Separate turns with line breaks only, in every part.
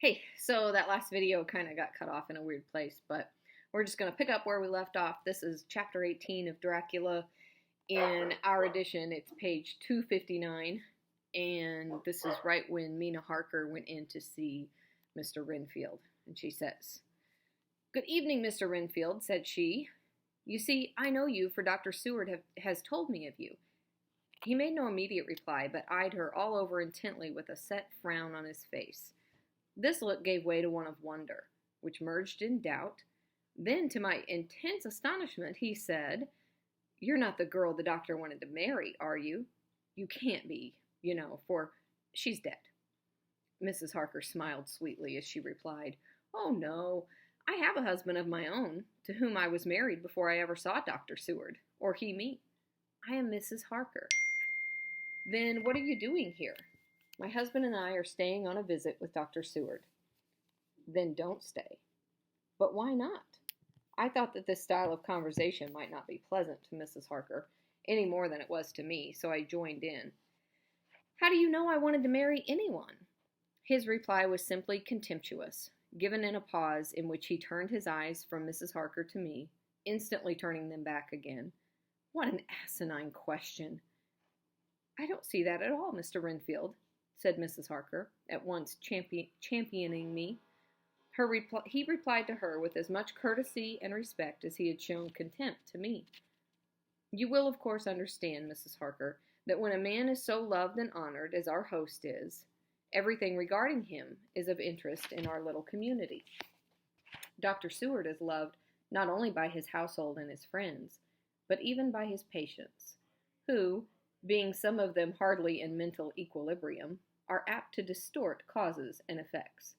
Hey, so that last video kind of got cut off in a weird place, but we're just going to pick up where we left off. This is chapter 18 of Dracula. In our edition, it's page 259, and this is right when Mina Harker went in to see Mr. Renfield. And she says, "Good evening, Mr. Renfield," said she. "You see, I know you, for Dr. Seward has told me of you." He made no immediate reply, but eyed her all over intently with a set frown on his face. This look gave way to one of wonder, which merged in doubt. Then, to my intense astonishment, he said, "You're not the girl the doctor wanted to marry, are you? You can't be, for she's dead." Mrs. Harker smiled sweetly as she replied, "Oh, no, I have a husband of my own, to whom I was married before I ever saw Dr. Seward, or he me. I am Mrs. Harker." "Then what are you doing here?" "My husband and I are staying on a visit with Dr. Seward." "Then don't stay." "But why not?" I thought that this style of conversation might not be pleasant to Mrs. Harker, any more than it was to me, so I joined in. "How do you know I wanted to marry anyone?" His reply was simply contemptuous, given in a pause in which he turned his eyes from Mrs. Harker to me, instantly turning them back again. What an asinine question! "I don't see that at all, Mr. Renfield," said Mrs. Harker, at once championing me. He replied to her with as much courtesy and respect as he had shown contempt to me. "You will, of course, understand, Mrs. Harker, that when a man is so loved and honored as our host is, everything regarding him is of interest in our little community. Dr. Seward is loved not only by his household and his friends, but even by his patients, who, being some of them hardly in mental equilibrium, are apt to distort causes and effects.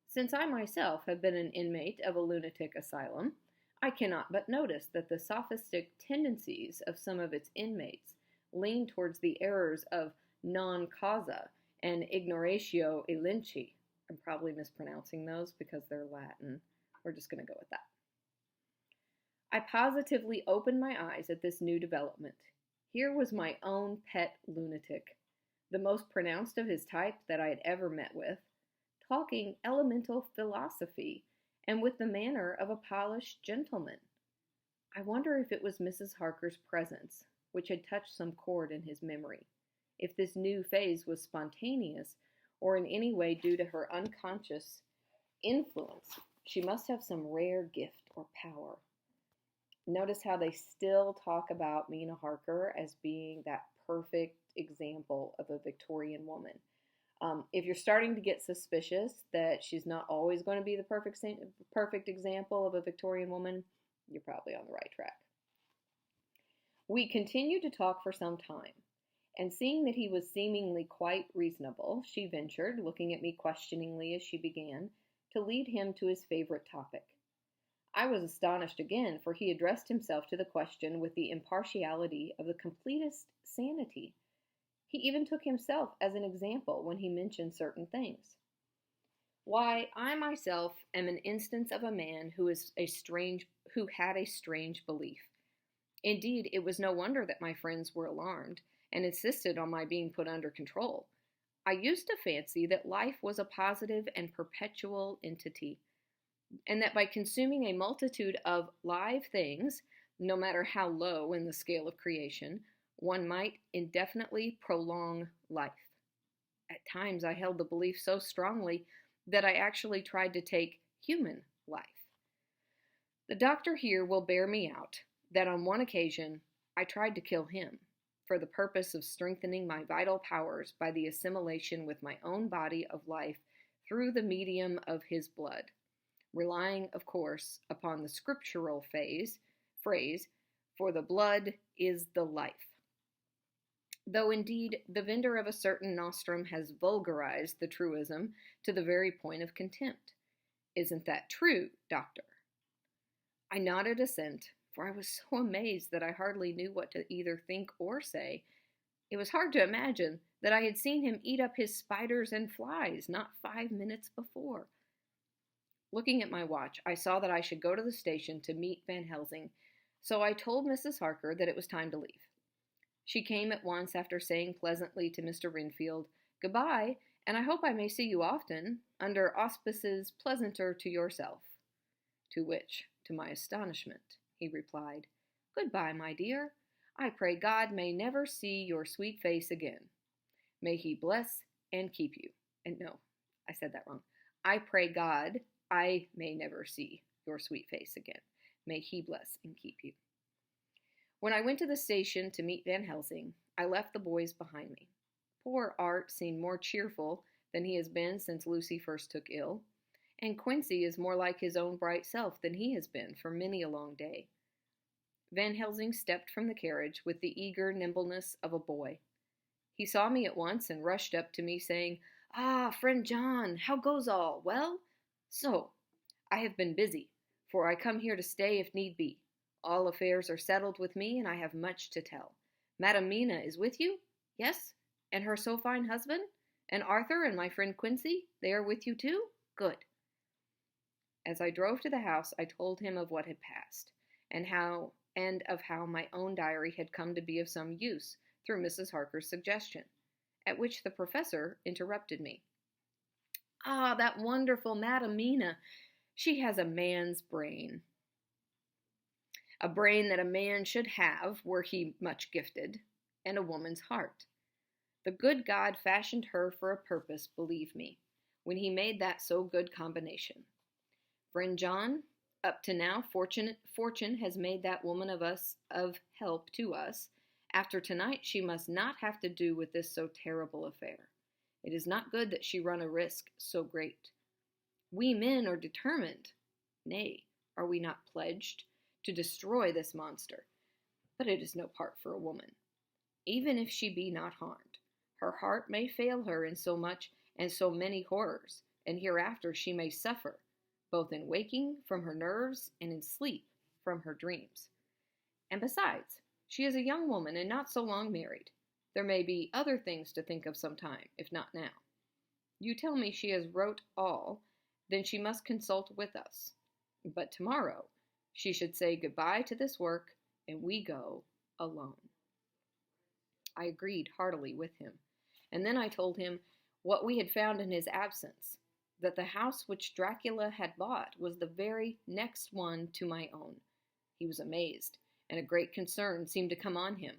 Since I myself have been an inmate of a lunatic asylum, I cannot but notice that the sophistic tendencies of some of its inmates lean towards the errors of non causa and ignoratio elenchi. I'm probably mispronouncing those because they're Latin. We're just going to go with that. I positively opened my eyes at this new development. Here was my own pet lunatic, the most pronounced of his type that I had ever met with, talking elemental philosophy and with the manner of a polished gentleman. I wonder if it was Mrs. Harker's presence which had touched some chord in his memory, if this new phase was spontaneous or in any way due to her unconscious influence. She must have some rare gift or power. Notice how they still talk about Mina Harker as being that perfect example of a Victorian woman. If you're starting to get suspicious that she's not always going to be the perfect example of a Victorian woman, you're probably on the right track. We continued to talk for some time, and seeing that he was seemingly quite reasonable, she ventured, looking at me questioningly as she began, to lead him to his favorite topic. I was astonished again, for he addressed himself to the question with the impartiality of the completest sanity. He even took himself as an example when he mentioned certain things. "Why, I myself am an instance of a man who had a strange belief. Indeed, it was no wonder that my friends were alarmed, and insisted on my being put under control. I used to fancy that life was a positive and perpetual entity, and that by consuming a multitude of live things, no matter how low in the scale of creation, one might indefinitely prolong life. At times I held the belief so strongly that I actually tried to take human life. The doctor here will bear me out that on one occasion I tried to kill him, for the purpose of strengthening my vital powers by the assimilation with my own body of life through the medium of his blood, relying, of course, upon the scriptural phrase, "For the blood is the life." Though indeed the vendor of a certain nostrum has vulgarized the truism to the very point of contempt. Isn't that true, doctor? I nodded assent, for I was so amazed that I hardly knew what to either think or say. It was hard to imagine that I had seen him eat up his spiders and flies not 5 minutes before. Looking at my watch, I saw that I should go to the station to meet Van Helsing, so I told Mrs. Harker that it was time to leave. She came at once after saying pleasantly to Mr. Renfield, "Goodbye," and I hope I may see you often, under auspices pleasanter to yourself. To which, to my astonishment, he replied, Goodbye, my dear. I pray God may never see your sweet face again. May he bless and keep you. And no, I said that wrong. I pray God I may never see your sweet face again. May he bless and keep you. When I went to the station to meet Van Helsing, I left the boys behind me. Poor Art seemed more cheerful than he has been since Lucy first took ill, and Quincy is more like his own bright self than he has been for many a long day. Van Helsing stepped from the carriage with the eager nimbleness of a boy. He saw me at once and rushed up to me, saying, Ah, friend John, how goes all? Well? So, I have been busy, for I come here to stay if need be. All affairs are settled with me, and I have much to tell. Madam Mina is with you? Yes? And her so fine husband? And Arthur and my friend Quincy? They are with you too? Good. As I drove to the house, I told him of what had passed, and of how my own diary had come to be of some use through Mrs. Harker's suggestion, at which the professor interrupted me. Ah, that wonderful Madam Mina! She has a man's brain. A brain that a man should have, were he much gifted, and a woman's heart. The good God fashioned her for a purpose, believe me, when he made that so good combination. Friend John, up to now, fortune has made that woman of help to us. After tonight, she must not have to do with this so terrible affair. It is not good that she run a risk so great. We men are determined, nay, are we not pledged, to destroy this monster? But it is no part for a woman. Even if she be not harmed, her heart may fail her in so much and so many horrors, and hereafter she may suffer, both in waking from her nerves and in sleep from her dreams. And besides, she is a young woman and not so long married. There may be other things to think of some time, if not now. You tell me she has wrote all, then she must consult with us. But tomorrow she should say goodbye to this work, and we go alone. I agreed heartily with him, and then I told him what we had found in his absence, that the house which Dracula had bought was the very next one to my own. He was amazed, and a great concern seemed to come on him.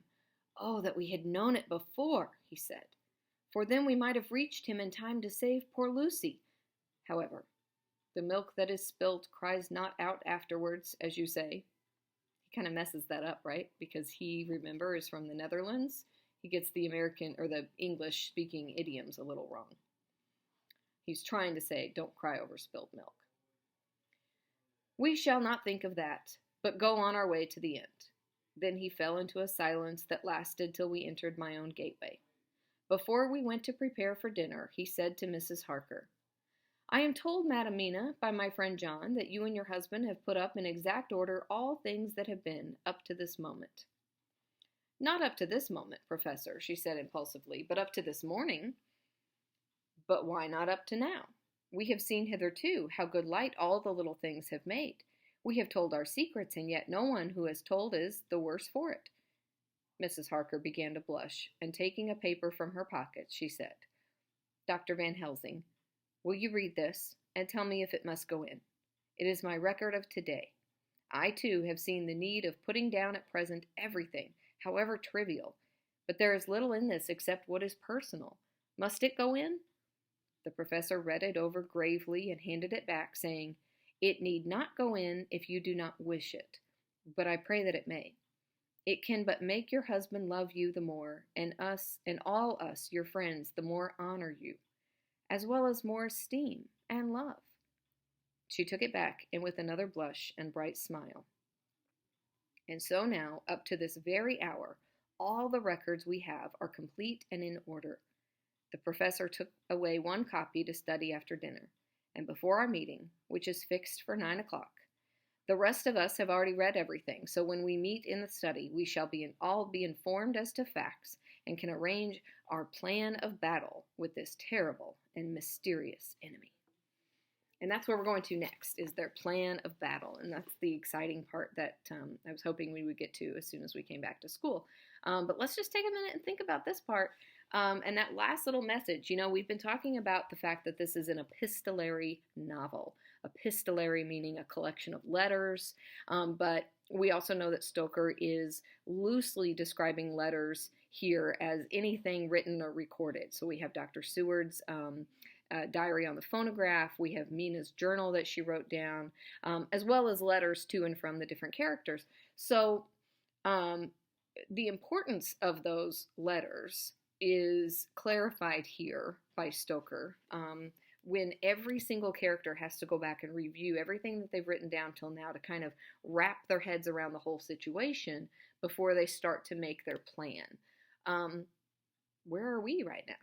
Oh, that we had known it before, he said, for then we might have reached him in time to save poor Lucy. However, the milk that is spilt cries not out afterwards, as you say. He kind of messes that up, right? Because he, remember, is from the Netherlands. He gets the American or the English-speaking idioms a little wrong. He's trying to say, don't cry over spilled milk. We shall not think of that, but go on our way to the end. Then he fell into a silence that lasted till we entered my own gateway. Before we went to prepare for dinner, he said to Mrs. Harker, I am told, Madam Mina, by my friend John, that you and your husband have put up in exact order all things that have been up to this moment. Not up to this moment, Professor, she said impulsively, but up to this morning. But why not up to now? We have seen hitherto how good light all the little things have made. We have told our secrets, and yet no one who has told is the worse for it. Mrs. Harker began to blush, and taking a paper from her pocket, she said, Dr. Van Helsing, will you read this, and tell me if it must go in? It is my record of today. I, too, have seen the need of putting down at present everything, however trivial, but there is little in this except what is personal. Must it go in? The professor read it over gravely and handed it back, saying, It need not go in if you do not wish it, but I pray that it may. It can but make your husband love you the more, and us, and all us, your friends, the more honor you, as well as more esteem and love. She took it back, and with another blush and bright smile. And so now, up to this very hour, all the records we have are complete and in order. The professor took away one copy to study after dinner, and before our meeting, which is fixed for 9 o'clock, the rest of us have already read everything, so when we meet in the study, we shall all be informed as to facts and can arrange our plan of battle with this terrible and mysterious enemy. And that's where we're going to next, is their plan of battle. And that's the exciting part that I was hoping we would get to as soon as we came back to school. But let's just take a minute and think about this part. And that last little message, we've been talking about the fact that this is an epistolary novel. Epistolary meaning a collection of letters, but we also know that Stoker is loosely describing letters here as anything written or recorded. So we have Dr. Seward's diary on the phonograph. We have Mina's journal that she wrote down, as well as letters to and from the different characters. So the importance of those letters is clarified here by Stoker when every single character has to go back and review everything that they've written down till now to kind of wrap their heads around the whole situation before they start to make their plan. Where are we right now,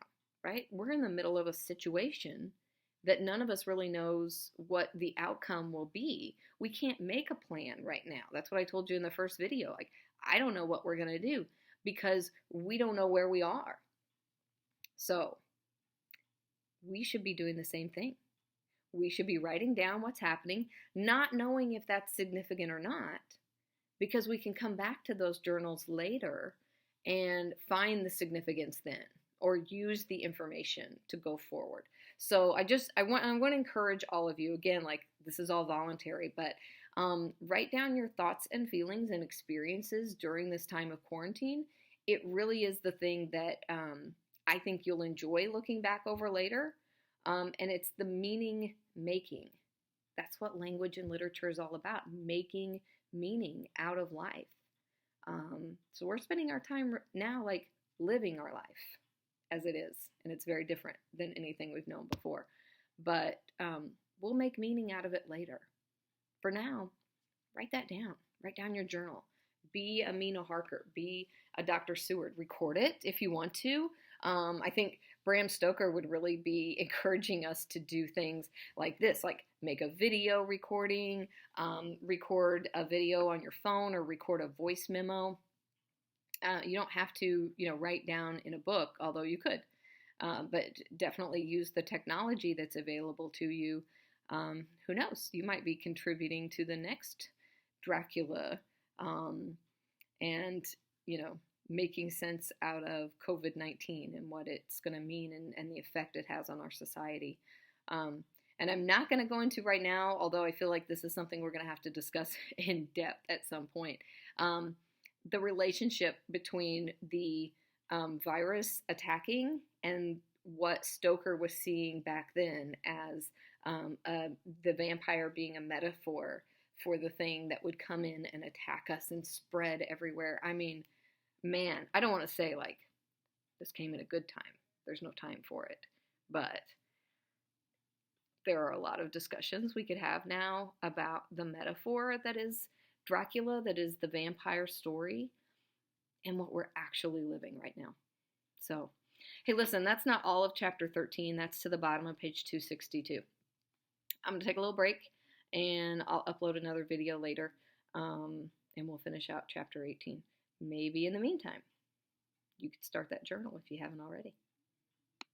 right? We're in the middle of a situation that none of us really knows what the outcome will be. We can't make a plan right now. That's what I told you in the first video. Like, I don't know what we're going to do because we don't know where we are. So we should be doing the same thing. We should be writing down what's happening, not knowing if that's significant or not, because we can come back to those journals later and find the significance then, or use the information to go forward. So I want to encourage all of you, again, like this is all voluntary, but write down your thoughts and feelings and experiences during this time of quarantine. It really is the thing that I think you'll enjoy looking back over later. And it's the meaning making. That's what language and literature is all about, making meaning out of life. So we're spending our time now like living our life as it is. And it's very different than anything we've known before. But we'll make meaning out of it later. For now, write that down. Write down your journal. Be a Mina Harker. Be a Dr. Seward. Record it if you want to. I think Bram Stoker would really be encouraging us to do things like this, like make a video recording, record a video on your phone, or record a voice memo. You don't have to, write down in a book, although you could, but definitely use the technology that's available to you. Who knows? You might be contributing to the next Dracula, and, making sense out of COVID-19 and what it's going to mean and the effect it has on our society. And I'm not going to go into right now, although I feel like this is something we're going to have to discuss in depth at some point, the relationship between the virus attacking and what Stoker was seeing back then as the vampire being a metaphor for the thing that would come in and attack us and spread everywhere. I mean, man, I don't want to say like this came at a good time. There's no time for it. But there are a lot of discussions we could have now about the metaphor that is Dracula, that is the vampire story, and what we're actually living right now. So, hey, listen, that's not all of chapter 13. That's to the bottom of page 262. I'm going to take a little break, and I'll upload another video later, and we'll finish out chapter 18. Maybe in the meantime, you could start that journal if you haven't already.